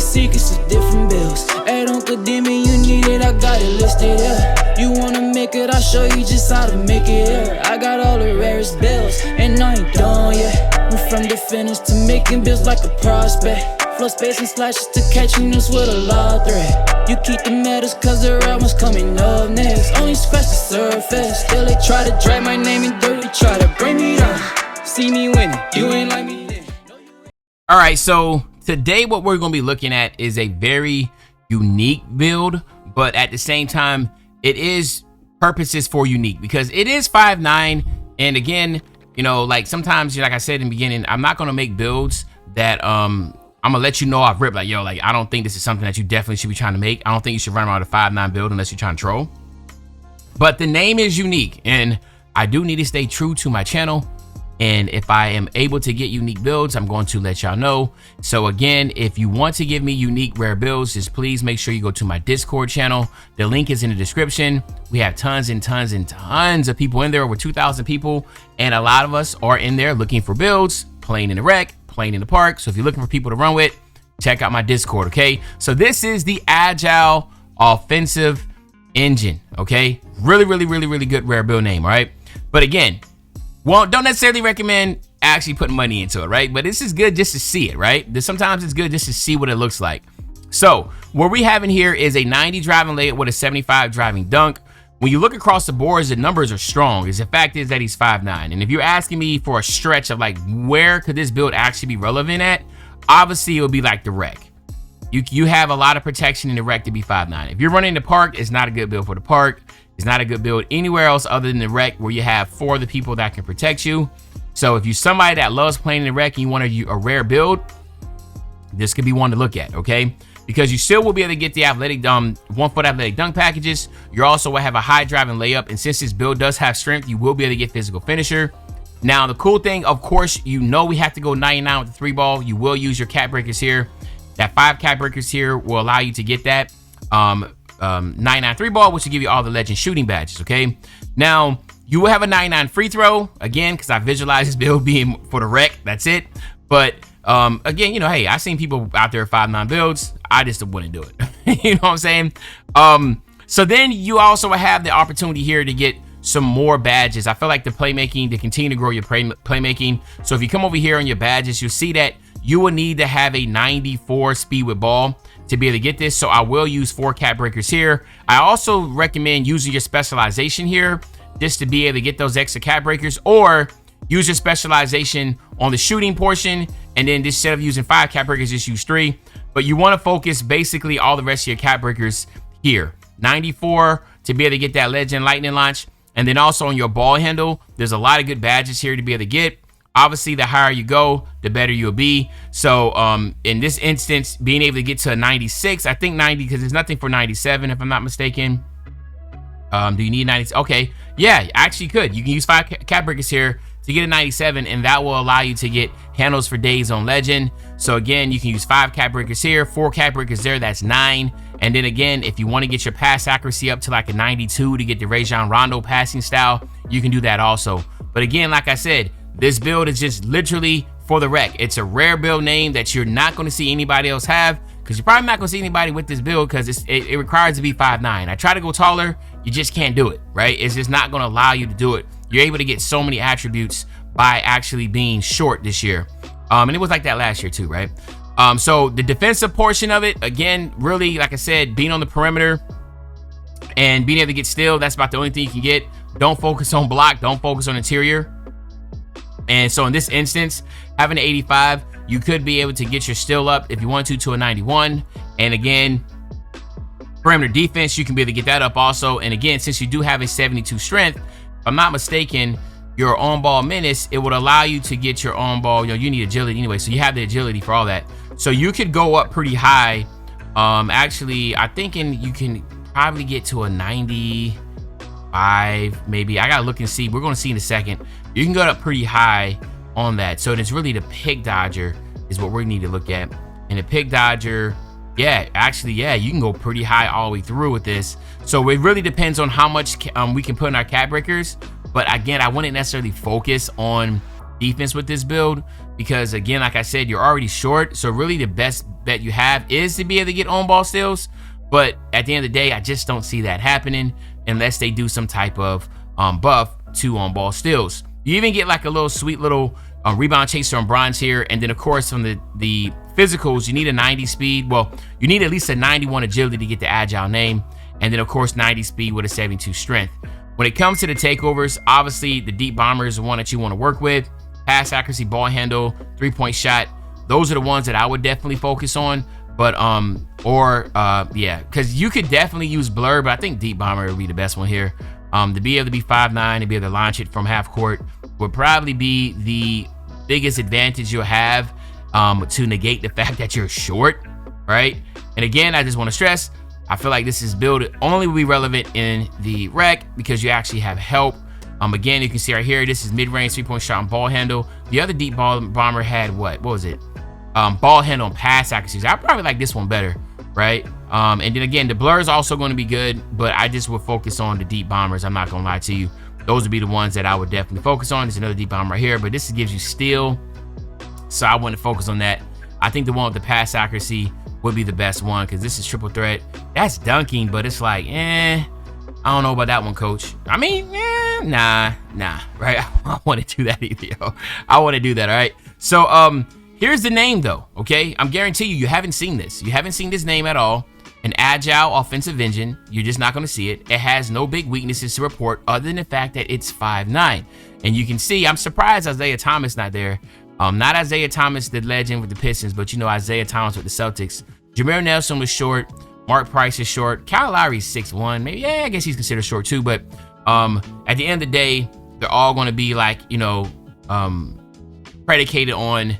secrets of different bills. At Uncle Demon, you need it, I got it listed here. You wanna make it, I'll show you just how to make it here. I got all the rarest bills, and I ain't done yet. Went from defenders to making bills like a prospect. Flow space and slashes to catching us with a law threat. You keep the medals cause the right one's coming up next. Only scratch the surface. Still they try to drag my name in dirt. They try to bring me down. See me winning, you ain't like me then. All right, so today what we're gonna be looking at is a very unique build, but at the same time, it is purposes for unique because it is 5'9", and again, you know, like sometimes, like I said in the beginning, I'm not gonna make builds that I'm gonna let you know I've ripped, like, yo, like, I don't think this is something that you definitely should be trying to make. I don't think you should run around a 5'9" build unless you're trying to troll. But the name is unique, and I do need to stay true to my channel. And if I am able to get unique builds, I'm going to let y'all know. So again, if you want to give me unique rare builds, just please make sure you go to my Discord channel. The link is in the description. We have tons and tons and tons of people in there, over 2,000 people. And a lot of us are in there looking for builds, playing in the rec, playing in the park. So if you're looking for people to run with, check out my Discord, okay? So this is the Agile Offensive Engine, okay? Really good rare build name, all right? But again, well, don't necessarily recommend actually putting money into it, right? But this is good just to see it, right? Sometimes it's good just to see what it looks like. So what we have in here is a 90 driving layup with a 75 driving dunk. When you look across the boards, the numbers are strong. The fact is that he's 5'9". And if you're asking me for a stretch of like, where could this build actually be relevant at? Obviously, it would be like the rec. You have a lot of protection in the rec to be 5'9". If you're running the park, it's not a good build for the park. It's not a good build anywhere else other than the rec, where you have 4 of the people that can protect you. So if you're somebody that loves playing in the rec and you want a rare build, this could be one to look at, okay? Because you still will be able to get the athletic 1-foot athletic dunk packages. You also will have a high driving layup, and since this build does have strength, you will be able to get physical finisher. Now the cool thing, of course, you know we have to go 99 with the 3 ball. You will use your cap breakers here. That 5 cap breakers here will allow you to get that 99 3 ball, which will give you all the legend shooting badges, okay? Now you will have a 99 free throw, again, because I visualize this build being for the rec. That's it. But again, you know, hey, I've seen people out there 5'9" builds. I just wouldn't do it. You know what I'm saying? So then you also have the opportunity here to get some more badges. I feel like the playmaking, to continue to grow your playmaking. So if you come over here on your badges, you'll see that you will need to have a 94 speed with ball to be able to get this. So I will use 4 cap breakers here. I also recommend using your specialization here just to be able to get those extra cap breakers, or use your specialization on the shooting portion, and then instead of using 5 cap breakers, just use 3. But you want to focus basically all the rest of your cap breakers here. 94 to be able to get that legend lightning launch. And then also on your ball handle, there's a lot of good badges here to be able to get. Obviously, the higher you go, the better you'll be. So in this instance, being able to get to a 96, I think 90, because there's nothing for 97 if I'm not mistaken. Do you need 90? Okay, yeah, actually could. You can use 5 cap breakers here to get a 97, and that will allow you to get handles for days on legend. So again, you can use 5 cap breakers here, 4 cap breakers there, that's 9. And then again, if you want to get your pass accuracy up to like a 92 to get the Rajon Rondo passing style, you can do that also. But again, like I said, this build is just literally for the rec. It's a rare build name that you're not going to see anybody else have, because you're probably not going to see anybody with this build because it requires to be 5'9". I try to go taller, you just can't do it, right? It's just not going to allow you to do it. You're able to get so many attributes by actually being short this year. And it was like that last year too, right? So the defensive portion of it, again, really, like I said, being on the perimeter and being able to get steal, that's about the only thing you can get. Don't focus on block, don't focus on interior. And so in this instance, having an 85, you could be able to get your steal up if you want to a 91. And again, perimeter defense, you can be able to get that up also. And again, since you do have a 72 strength, if I'm not mistaken, your on-ball menace, it would allow you to get your on-ball, you know, you need agility anyway, so you have the agility for all that. So you could go up pretty high. Actually, I'm thinking you can probably get to a 95, maybe. I gotta look and see. We're gonna see in a second. You can go up pretty high on that. So it's really the pick dodger is what we need to look at. And the pick dodger, yeah, actually, yeah, you can go pretty high all the way through with this. So it really depends on how much we can put in our cap breakers. But again, I wouldn't necessarily focus on defense with this build, because again, like I said, you're already short. So really the best bet you have is to be able to get on ball steals. But at the end of the day, I just don't see that happening unless they do some type of buff to on ball steals. You even get like a little sweet little rebound chaser on bronze here. And then of course from the physicals, you need a 90 speed. Well, you need at least a 91 agility to get the Agile name. And then of course 90 speed with a 72 strength. When it comes to the takeovers, obviously the deep bomber is the one that you want to work with. Pass accuracy, ball handle, 3-point shot. Those are the ones that I would definitely focus on. But yeah, because you could definitely use blur, but I think deep bomber would be the best one here. To be able to be 5'9", to be able to launch it from half court would probably be the biggest advantage you'll have to negate the fact that you're short, right? And again, I just want to stress, I feel like this is build only will be relevant in the rec because you actually have help. Again, you can see right here, this is mid-range 3-point shot and ball handle. The other deep bomber had what was it? Ball handle and pass accuracy. I probably like this one better, right? And then again, the blur is also going to be good, but I just would focus on the deep bombers. I'm not going to lie to you. Those would be the ones that I would definitely focus on. There's another deep bomber right here, but this gives you steal. So I wouldn't focus on that. I think the one with the pass accuracy would be the best one because this is triple threat. That's dunking, but it's like, I don't know about that one, coach. I mean, nah, right? I don't want to do that either, yo. I want to do that, all right? So, here's the name though, okay? I'm guarantee you haven't seen this. You haven't seen this name at all. An Agile offensive engine. You're just not going to see it. It has no big weaknesses to report other than the fact that it's 5'9". And you can see, I'm surprised Isaiah Thomas not there. Not Isaiah Thomas, the legend with the Pistons, but you know Isaiah Thomas with the Celtics. Jameer Nelson was short. Mark Price is short. Kyle Lowry's 6'1". Maybe, yeah, I guess he's considered short too. But at the end of the day, they're all going to be like, you know, predicated on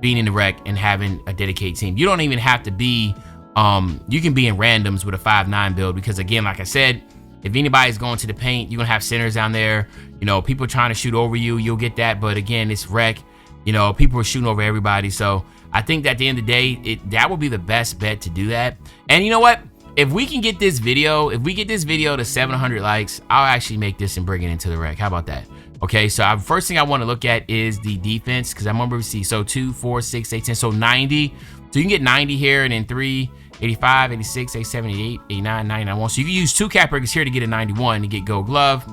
being in the rec and having a dedicated team. You don't even have to be, you can be in randoms with a 5'9" build because again, like I said, if anybody's going to the paint, you're going to have centers down there. You know, people trying to shoot over you, you'll get that. But again, it's rec. You know, people are shooting over everybody. So I think that at the end of the day, that would be the best bet to do that. And you know what? If we can get this video, to 700 likes, I'll actually make this and bring it into the rec. How about that? Okay, so first thing I want to look at is the defense because I remember we see so 2, 4, 6, 8, 10, so 90. So you can get 90 here and then 3, 85, 86, 87, 88, 89, 90, 91. So you can use 2 cap breakers here to get a 91 to get gold glove.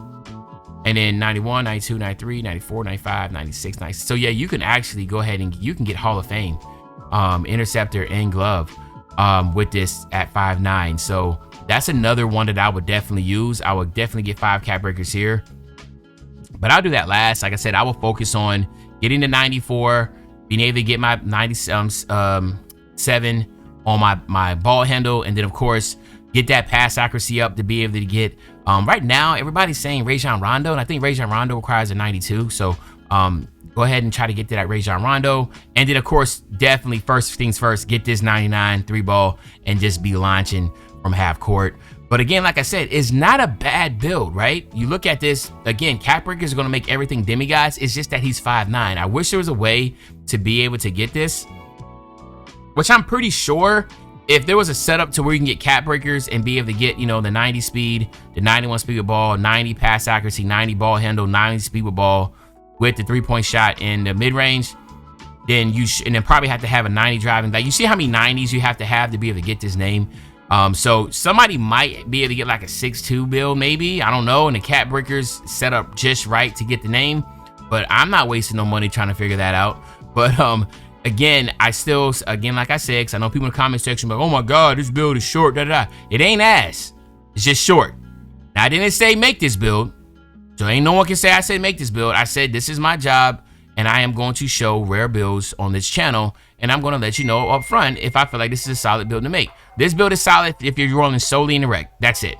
And then 91, 92, 93, 94, 95, 96, 96. So yeah, you can actually go ahead and you can get Hall of Fame interceptor and glove with this at 5'9". So that's another one that I would definitely use. I would definitely get 5 cap breakers here. But I'll do that last. Like I said, I will focus on getting the 94, being able to get my 97 on my ball handle, and then of course get that pass accuracy up to be able to get. Right now, everybody's saying Rajon Rondo, and I think Rajon Rondo requires a 92. So go ahead and try to get to that Rajon Rondo, and then of course, definitely first things first, get this 99 3 ball and just be launching from half court. But again, like I said, it's not a bad build, right? You look at this, again, cap breakers are going to make everything demigods. It's just that he's 5'9". I wish there was a way to be able to get this, which I'm pretty sure if there was a setup to where you can get cap breakers and be able to get, you know, the 90 speed, the 91 speed with ball, 90 pass accuracy, 90 ball handle, 90 speed with ball with the 3-point shot in the mid range, then and then probably have to have a 90 driving. Like you see how many 90s you have to be able to get this name. So somebody might be able to get like a 6'2" build, maybe, I don't know, and the cap breakers set up just right to get the name, but I'm not wasting no money trying to figure that out. But again, like I said, because I know people in the comment section are like, oh my god, this build is short, It ain't ass, it's just short. Now, I didn't say make this build, so ain't no one can say I said make this build. I said this is my job, and I am going to show rare builds on this channel, and I'm going to let you know up front if I feel like this is a solid build to make. This build is solid if you're rolling solely in the rec. That's it.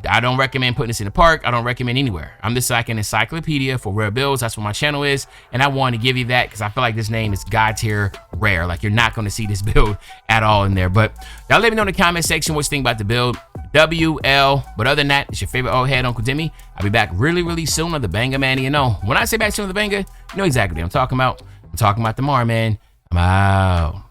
I don't recommend putting this in the park. I don't recommend anywhere. I'm just like an encyclopedia for rare builds. That's what my channel is, and I wanted to give you that because I feel like this name is god tier rare. Like you're not going to see this build at all in there. But y'all let me know in the comment section what you think about the build. WL. But other than that, it's your favorite old head, Uncle Demi. I'll be back really soon on the Banger Man. You know, when I say back soon on the Banger, you know exactly what I'm talking about. I'm talking about tomorrow, man. I'm out.